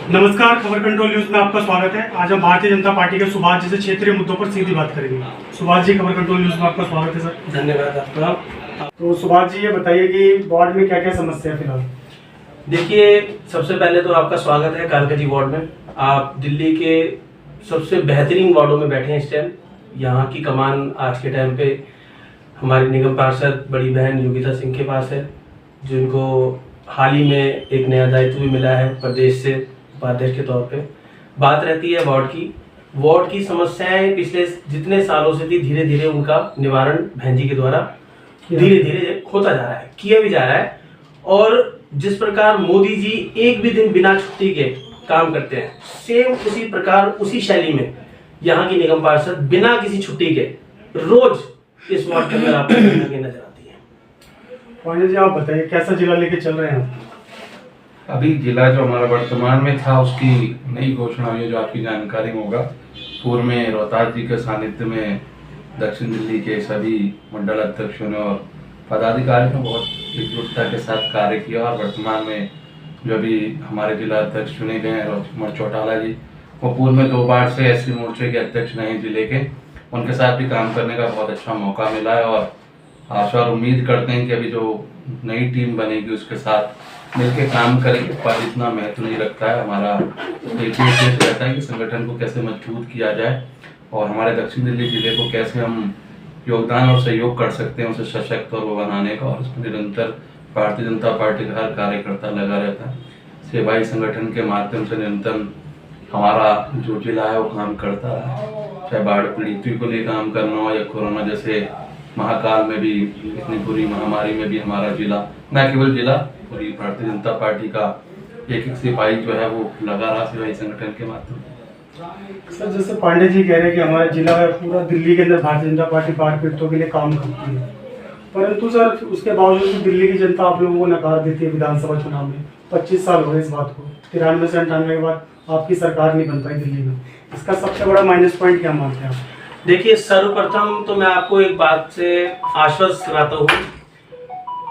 नमस्कार, खबर control news में आपका स्वागत है। आज हम भारतीय जनता पार्टी के सुभाष जी से क्षेत्रीय मुद्दों पर सीधी बात करेंगे। सुभाष जी, खबर कंट्रोल न्यूज में आपका स्वागत है सर। धन्यवाद आपका। तो सुभाष जी, ये बताइए कि वार्ड में क्या क्या समस्या है फिलहाल। देखिए, सबसे पहले तो आपका स्वागत है कालकाजी वार्ड में। आप दिल्ली के सबसे बेहतरीन वार्डों में बैठे हैं इस टाइम। यहाँ की कमान आज के टाइम पे हमारी निगम पार्षद बड़ी बहन योगिता सिंह के पास है, जिनको हाल ही में एक नया दायित्व भी मिला है प्रदेश से उपाध्यक्ष के तौर पे। बात रहती है वार्ड की समस्याएं पिछले जितने सालों से थी, धीरे धीरे उनका निवारण बहन जी के द्वारा धीरे धीरे होता जा रहा है, किया भी जा रहा है। और जिस प्रकार मोदी जी एक भी दिन बिना छुट्टी के काम करते हैं, सेम उसी प्रकार उसी शैली में यहाँ की निगम पार्षद बिना किसी छुट्टी के रोज इस वार्ड के अंदर आपको नजर आती है। पांडे जी, आप बताइए कैसा जिला लेके चल रहे हैं। अभी जिला जो हमारा वर्तमान में था उसकी नई घोषणा हुई है, जो आपकी जानकारी में होगा। पूर्व में रोहतास जी के सानिध्य में दक्षिण दिल्ली के सभी मंडल अध्यक्षों ने और पदाधिकारियों ने बहुत एकजुटता के साथ कार्य किया। और वर्तमान में जो अभी हमारे जिला अध्यक्ष चुने गए हैं राजकुमार चौटाला जी, वो पूर्व में 2 बार से एससी मोर्चे के अध्यक्ष नहीं जिले के, उनके साथ भी काम करने का बहुत अच्छा मौका मिला है। और आशा और उम्मीद करते हैं कि अभी जो नई टीम बनेगी उसके साथ मिलके काम करेंगे। पद इतना महत्व नहीं रखता है, हमारा एक ही उद्देश्य रहता है कि संगठन को कैसे मजबूत किया जाए और हमारे दक्षिण दिल्ली जिले को कैसे हम योगदान और सहयोग कर सकते हैं उसे सशक्त और वो बनाने का। और उसमें निरंतर भारतीय जनता पार्टी का हर कार्यकर्ता लगा रहता है। सेवाई संगठन के माध्यम से निरंतर हमारा जो जिला है वो काम करता है, चाहे बाढ़ पीड़ितों को लिए काम करना हो या कोरोना जैसे महाकाल में भी, इतनी बुरी महामारी में भी हमारा जिला, न केवल जिला, पूरी भारतीय जनता पार्टी का एक सिपाही जो है वो लगा रहा सेवाई संगठन के माध्यम से। सर, जैसे पांडे जी कह रहे हैं कि हमारा जिला है पूरा दिल्ली के अंदर भारतीय जनता पार्टी बाढ़ पीड़ितों के लिए काम करती है, परंतु सर उसके बावजूद भी दिल्ली की जनता आप लोगों को नकार देती है। विधानसभा चुनाव में 25 साल हो गए इस बात को, 93 से 98 के बाद आपकी सरकार नहीं बन पाई दिल्ली में। इसका सबसे बड़ा माइनस पॉइंट क्या मानते हैं आप? देखिए, सर्वप्रथम तो मैं आपको एक बात से आश्वस्त कराता हूँ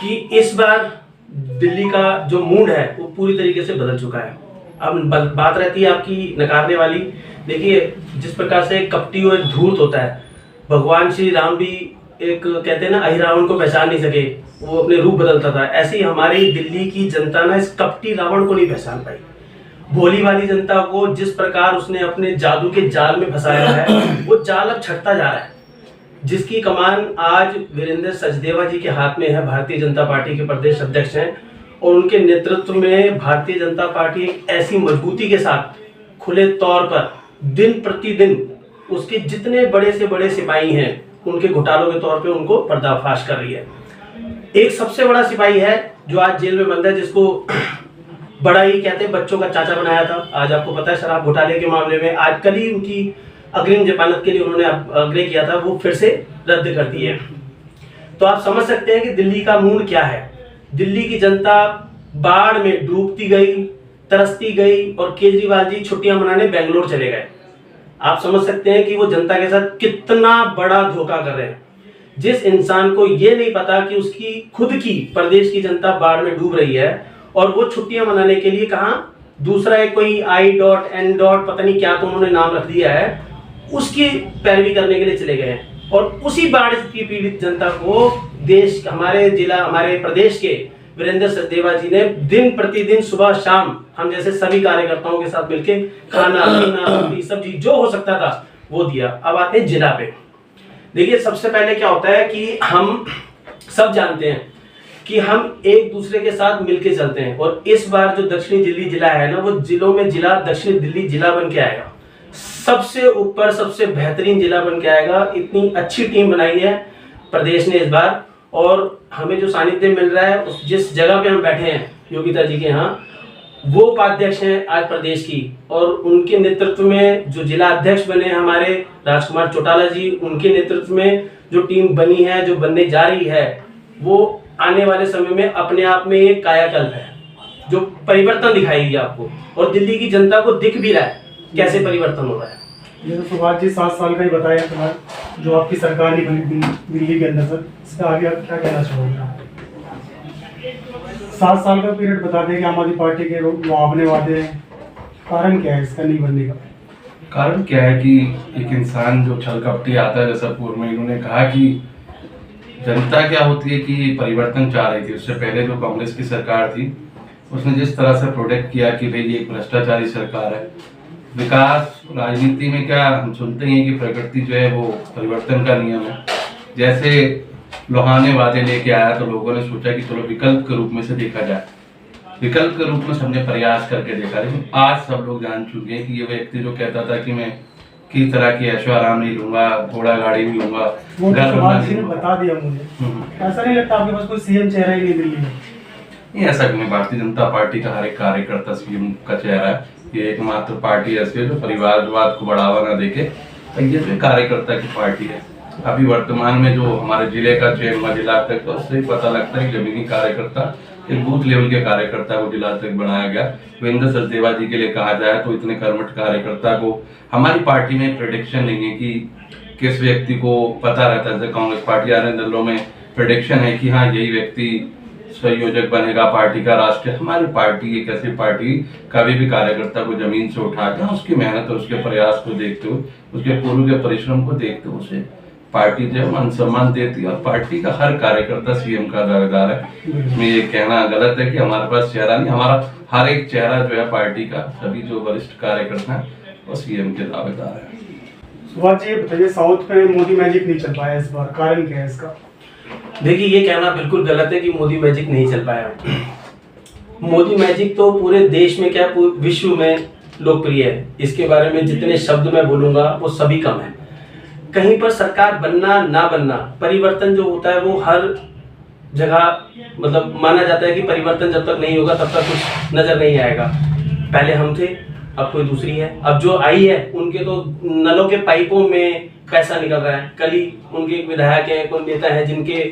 कि इस बार दिल्ली का जो मूड है वो पूरी तरीके से बदल चुका है। अब बात रहती है आपकी नकारने वाली। देखिए, जिस प्रकार से कपटी और धूर्त होता है, भगवान श्री राम भी एक कहते हैं ना, अहिरावण को पहचान नहीं सके, वो अपने रूप बदलता था। ऐसे ही हमारी दिल्ली की जनता ना इस कपटी रावण को नहीं पहचान पाई। भोली वाली जनता को जिस प्रकार उसने अपने जादू के जाल में फंसाया है, वो जाल अब छटता जा रहा है। जिसकी कमान आज वीरेंद्र सचदेवा जी के हाथ में है, भारतीय जनता पार्टी के प्रदेश अध्यक्ष हैं, और उनके नेतृत्व में भारतीय जनता पार्टी एक ऐसी मजबूती के साथ खुले तौर पर दिन प्रतिदिन उसके जितने बड़े से बड़े सिपाही हैं उनके घोटालों के तौर पे उनको पर्दाफाश कर रही है। एक सबसे बड़ा सिपाही है जो आज जेल में बंद है, जिसको बड़ा ही कहते हैं बच्चों का चाचा बनाया था। आज आपको पता है शराब घोटाले के मामले में आज कल ही उनकी अग्रिम जमानत के लिए उन्होंने आग्रह किया था, वो फिर से रद्द कर दी है। तो आप समझ सकते हैं कि दिल्ली का मूड क्या है। दिल्ली की जनता बाढ़ में डूबती गई, तरसती गई, और केजरीवाल जी छुट्टियां मनाने बेंगलोर चले गए। आप समझ सकते हैं कि वो जनता के साथ कितना बड़ा धोखा कर रहे हैं। जिस इंसान को ये नहीं पता कि उसकी खुद की प्रदेश की जनता बाढ़ में डूब रही है और वो छुट्टियां मनाने के लिए कहाँ दूसरा एक कोई I.N. पता नहीं क्या तो उन्होंने नाम रख दिया है, उसकी पैरवी करने के लिए चले गए हैं। और उसी बाढ़ की पीड़ित जनता को देश, हमारे जिला, हमारे प्रदेश के वीरेंद्र सचदेवा जी ने दिन प्रतिदिन सुबह शाम हम जैसे सभी कार्यकर्ताओं के साथ मिलके खाना पीना रोटी सब्जी जो हो सकता था वो दिया। अब आते हैं जिला पे। देखिए, सबसे पहले क्या होता है कि हम सब जानते हैं कि हम एक दूसरे के साथ मिलके चलते हैं, और इस बार जो दक्षिणी दिल्ली जिला है ना, वो जिलों में जिला दक्षिणी दिल्ली जिला बन के आएगा। सबसे ऊपर सबसे बेहतरीन जिला बन के आएगा। इतनी अच्छी टीम बनाई है प्रदेश ने इस बार, और हमें जो सानिध्य मिल रहा है उस जिस जगह पे हम बैठे हैं योगिता जी के यहाँ, वो उपाध्यक्ष हैं आज प्रदेश की, और उनके नेतृत्व में जो जिला अध्यक्ष बने हमारे राजकुमार चौटाला जी, उनके नेतृत्व में जो टीम बनी है, जो बनने जा रही है, वो आने वाले समय में अपने आप में एक कायाकल्प है जो परिवर्तन दिखाएगी आपको, और दिल्ली की जनता को दिख भी रहा है कैसे परिवर्तन हो रहा है। ये तो सुभाष जी 7 साल का ही बताया फिलहाल जो आपकी सरकार नहीं बनी दिल्ली के अंदर। सर, इसका आगे आप क्या कहना चाहोगे? 7 साल का पीरियड बता दें कि आम आदमी पार्टी के वो आपने वादे कारण क्या है इसका नहीं बनने का? कारण क्या है कि एक इंसान जो छल कपटी आता है, जैसा पूर्व में इन्होंने कहा कि जनता क्या होती है कि परिवर्तन चाह रही थी। उससे पहले जो कांग्रेस की सरकार थी उसने जिस तरह से प्रोटेक्ट किया कि भाई ये एक भ्रष्टाचारी सरकार है। विकास राजनीति में क्या हम सुनते हैं कि प्रकृति जो है वो परिवर्तन का नियम है। जैसे लोहा ने वादे लेके आया तो लोगों ने सोचा कि चलो विकल्प के रूप में से देखा जाए, विकल्प के रूप में सबने प्रयास करके देखा। लेकिन आज सब लोग जान चुके हैं कि ये व्यक्ति जो कहता था कि मैं किस तरह की ऐशो आराम नहीं लूंगा, घोड़ा गाड़ी नहीं लूंगा, वो तो घर बनवा सुभाष नहीं जी ने लूंगा। बता दिया मुझे। ऐसा नहीं लगता आपके पास कोई सीएम चेहरा ही नहीं दिल्ली में? नहीं, ऐसा नहीं। भारतीय जनता पार्टी का हर एक कार्यकर्ता सीएम का चेहरा है। ये एकमात्र पार्टी ऐसी है जो परिवारवाद को बढ़ावा न देके ये जो कार्यकर्ता की पार्टी है। अभी वर्तमान में जो हमारे जिले का चयन हुआ जिला अध्यक्ष, उससे पता लगता है कि जमीनी कार्यकर्ता, एक बूथ लेवल के कार्यकर्ता को जिला अध्यक्ष बनाया गया। वीरेंद्र सचदेवा जी के लिए कहा जाए तो इतने कर्मठ कार्यकर्ता को हमारी पार्टी में प्रेडिक्शन नहीं है कि किस व्यक्ति को पता रहता है। जैसे कांग्रेस पार्टी अन्य दलों में प्रेडिक्शन है कि हाँ यही व्यक्ति संयोजक बनेगा पार्टी का राष्ट्रीय। हमारी पार्टी एक ऐसी पार्टी, कभी भी कार्यकर्ता को जमीन से उठाकर उसकी मेहनत और उसके प्रयास को देखते हुए, उसके पूर्व के परिश्रम को देखते हुए उसे पार्टी जो है मान सम्मान देती है। और पार्टी का हर कार्यकर्ता सीएम का दावेदार है। इसमें ये कहना गलत है कि हमारे पास चेहरा नहीं। हमारा हर एक चेहरा जो है पार्टी का, सभी जो वरिष्ठ कार्यकर्ता है वो सीएम के दावेदार है। सुभाष जी ये बताइए, साउथ में मोदी मैजिक नहीं चल पाया इस बार, कारण क्या है इसका? देखिए, ये कहना बिल्कुल गलत है कि मोदी मैजिक नहीं चल पाया। मोदी मैजिक तो पूरे देश में क्या पूरे विश्व में लोकप्रिय है। इसके बारे में जितने शब्द मैं बोलूंगा वो सभी कम है। कहीं पर सरकार बनना ना बनना, परिवर्तन जो होता है वो हर जगह मतलब माना जाता है कि परिवर्तन जब तक नहीं होगा तब तक कुछ नजर नहीं आएगा। पहले हम थे, अब कोई दूसरी है। अब जो आई है उनके तो नलों के पाइपों में पैसा निकल रहा है। कल ही उनके एक विधायक है, कोई नेता है जिनके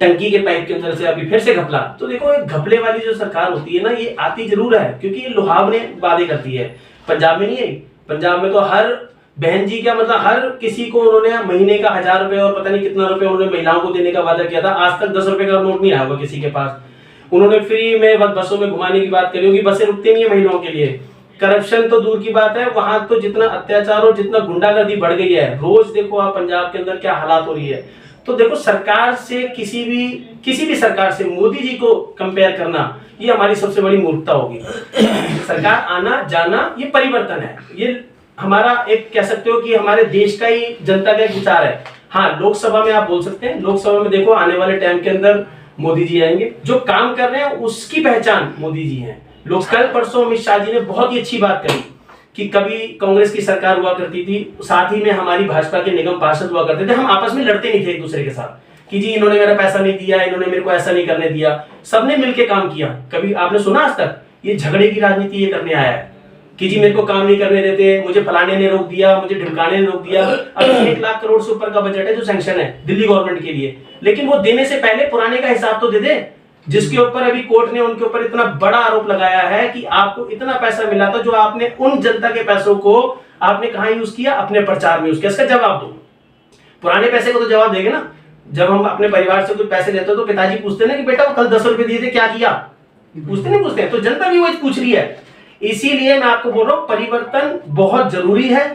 टंकी के पाइप के अंदर से अभी फिर से घपला। तो देखो, एक घपले वाली जो सरकार होती है ना, ये आती जरूर है क्योंकि ये लुहावने वादे करती है। पंजाब में नहीं आई, पंजाब में तो हर बहन जी क्या मतलब हर किसी को उन्होंने महीने का 1000 रुपए और पता नहीं कितना रुपए उन्होंने महिलाओं को देने का वादा किया था। आज तक 10 रुपए का नोट नहीं आया होगा किसी के पास। उन्होंने फ्री में बसों में घुमाने की बात करी होगी, बसें रुकती नहीं है महिलाओं के लिए। करप्शन तो दूर की बात है, वहां तो जितना अत्याचार और जितना गुंडागर्दी बढ़ गई है, रोज देखो आप पंजाब के अंदर क्या हालात हो रही है। तो देखो, सरकार से किसी भी सरकार से मोदी जी को कंपेयर करना ये हमारी सबसे बड़ी मूर्खता होगी। सरकार आना जाना ये परिवर्तन है। ये हमारा एक कह सकते हो कि हमारे देश का ही जनता का एक विचार है। हाँ, लोकसभा में आप बोल सकते हैं, लोकसभा में देखो आने वाले टाइम के अंदर मोदी जी आएंगे। जो काम कर रहे हैं उसकी पहचान मोदी जी हैं। लोग कल परसों अमित शाह जी ने बहुत ही अच्छी बात कही कि कभी कांग्रेस की सरकार हुआ करती थी, साथ ही में हमारी भाजपा के निगम पार्षद हुआ करते थे। हम आपस में लड़ते नहीं थे एक दूसरे के साथ कि जी इन्होंने मेरा पैसा नहीं दिया, इन्होंने मेरे को ऐसा नहीं करने दिया। सबने मिलकर काम किया। कभी आपने सुना आज तक ये झगड़े की राजनीति ये करने आया है कि जी मेरे को काम नहीं करने देते, मुझे फलाने ने रोक दिया, मुझे ढिमकाने ने रोक दिया। अभी 1 लाख करोड़ से ऊपर का बजट है जो सैंक्शन है दिल्ली गवर्नमेंट के लिए, लेकिन वो देने से पहले पुराने का हिसाब तो दे दे। जिसके ऊपर अभी कोर्ट ने उनके ऊपर इतना बड़ा आरोप लगाया है कि आपको इतना पैसा मिला था जो आपने उन जनता के पैसों को आपने कहां यूज किया, अपने प्रचार में यूज किया। इसका जवाब दो। पुराने पैसे को तो जवाब देंगे ना। जब हम अपने परिवार से कुछ पैसे लेते हो तो पिताजी पूछते ना कि बेटा वो कल 10 रुपए दिए थे क्या किया, पूछते नहीं पूछते? तो जनता भी वही पूछ रही है। इसीलिए मैं आपको बोल रहा हूं परिवर्तन बहुत जरूरी है।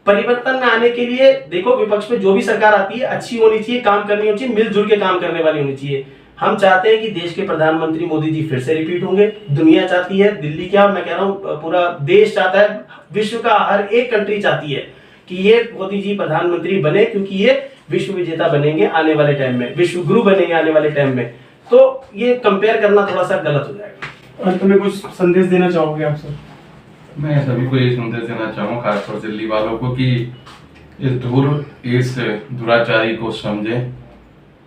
परिवर्तन में आने के लिए देखो, विपक्ष में जो भी सरकार आती है अच्छी होनी चाहिए, काम करनी होनी चाहिए, मिलजुल के काम करने वाली होनी चाहिए। हम चाहते हैं कि देश के प्रधानमंत्री मोदी जी फिर से रिपीट होंगे। दुनिया चाहती है, दिल्ली क्या मैं कह रहा हूं पूरा देश चाहता है, विश्व का हर एक कंट्री चाहती है कि ये मोदी जी प्रधानमंत्री बने, क्योंकि ये विश्व विजेता बनेंगे आने वाले टाइम में, विश्व गुरु बनेंगे आने वाले टाइम में। तो ये कंपेयर करना थोड़ा सा गलत हो जाएगा। और तुम्हें कुछ संदेश देना चाहोगे आप सर? मैं सभी को ये संदेश देना चाहूँगा, खासतौर से दिल्ली वालों को, कि इस दुराचारी को समझे।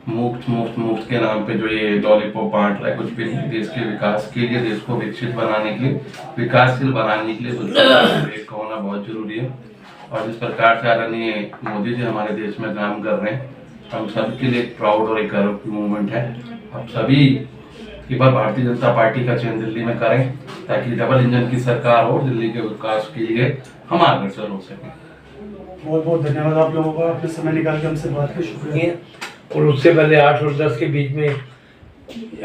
मुफ्त के नाम पे जो ये लॉलीपॉप बांट रहा है कुछ भी नहीं। देश के विकास के लिए, देश को विकसित बनाने के लिए, विकासशील बनाने के लिए एक होना बहुत जरूरी है। और जिस प्रकार से आदरणीय मोदी जी हमारे देश में काम कर रहे हैं, हम सबके लिए एक प्राउड और एक गर्व की मूवमेंट है। आप सभी एक बार भारतीय जनता पार्टी का चयन दिल्ली में करें ताकि डबल इंजन की सरकार हो, दिल्ली के विकास के लिए हम अग्रसर हो सकें। बहुत बहुत धन्यवाद आप लोगों का, अपने समय निकाल के हमसे बात किया, शुक्रिया। और उससे पहले 8 और 10 के बीच में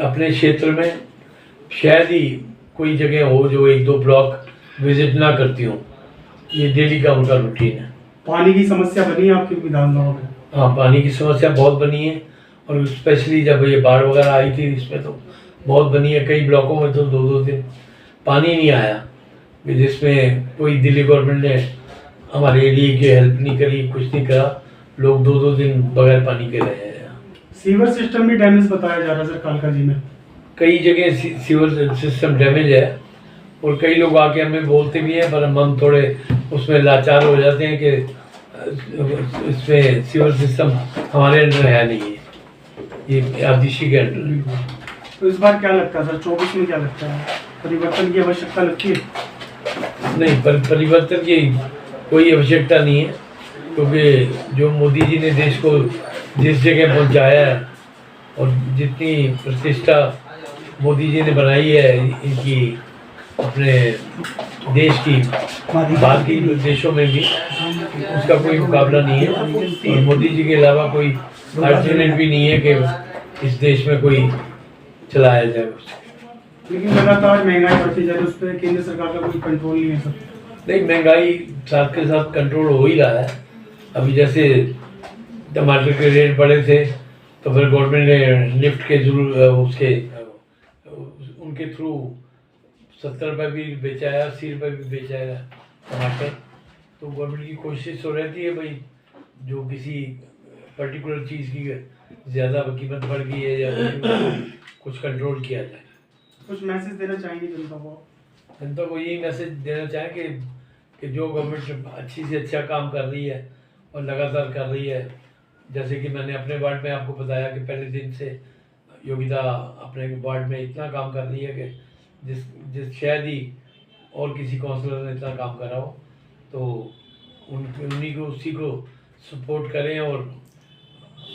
अपने क्षेत्र में शायद ही कोई जगह हो जो 1-2 ब्लॉक विजिट ना करती हूँ। ये डेली का उनका रूटीन है। पानी की समस्या बनी है आपकी विधानसभा में? हाँ, पानी की समस्या बहुत बनी है, और स्पेशली जब ये बाढ़ वगैरह आई थी इसमें तो बहुत बनी है। कई ब्लॉकों में तो 2-2 दिन पानी नहीं आया, कि जिसमें कोई दिल्ली गवर्नमेंट ने हमारे एरिया की हेल्प नहीं करी, कुछ नहीं करा। लोग 2-2 दिन बगैर पानी के रहे हैं। सीवर सिस्टम भी डैमेज बताया जा रहा है सर कालका जी में। कई जगह सीवर सिस्टम डैमेज है, और कई लोग आके हमें बोलते भी हैं, पर हम थोड़े उसमें लाचार हो जाते हैं कि इसमें सीवर सिस्टम हमारे अंडर है नहीं है, ये आदिशी के अंडर है। तो इस बार क्या लगता है सर, 24 में क्या लगता है, परिवर्तन की आवश्यकता लगती है? नहीं, परिवर्तन की कोई आवश्यकता नहीं है, क्योंकि जो मोदी जी ने देश को जिस जगह पहुंचाया है और जितनी प्रतिष्ठा मोदी जी ने बनाई है इनकी अपने देश की, बाकी देशों में भी उसका कोई मुकाबला नहीं है। और मोदी जी के अलावा कोई अल्टरनेट भी नहीं है कि इस देश में कोई चलाया जाए उसको। लेकिन लगातार महंगाई बढ़ती जा रही है, उस पर केंद्र सरकार का कोई कंट्रोल नहीं है सर। नहीं, महंगाई साथ के साथ कंट्रोल हो ही रहा है। अभी जैसे टमाटर के रेट बढ़े थे, तो फिर गवर्नमेंट ने निफ्ट के उसके उनके थ्रू 70 रुपये भी बेचाया, 80 रुपये भी बेचाया टमाटर। तो गवर्नमेंट की कोशिश तो रहती है भाई, जो किसी पर्टिकुलर चीज़ की ज़्यादा कीमत बढ़ गई है या कुछ कंट्रोल किया जाए। कुछ मैसेज देना चाहेंगे जनता को? जनता को यही मैसेज देना चाहें कि जो गवर्नमेंट अच्छी से अच्छा काम कर रही है और लगातार कर रही है, जैसे कि मैंने अपने वार्ड में आपको बताया कि पहले दिन से योगिता अपने वार्ड में इतना काम कर रही है कि जिस शायद ही और किसी काउंसलर ने इतना काम करा हो। तो उन्हीं को उसी को सपोर्ट करें, और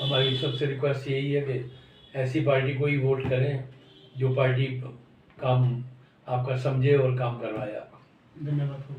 हमारी सबसे रिक्वेस्ट यही है कि ऐसी पार्टी को ही वोट करें जो पार्टी काम आपका समझे और काम करवाए। धन्यवाद।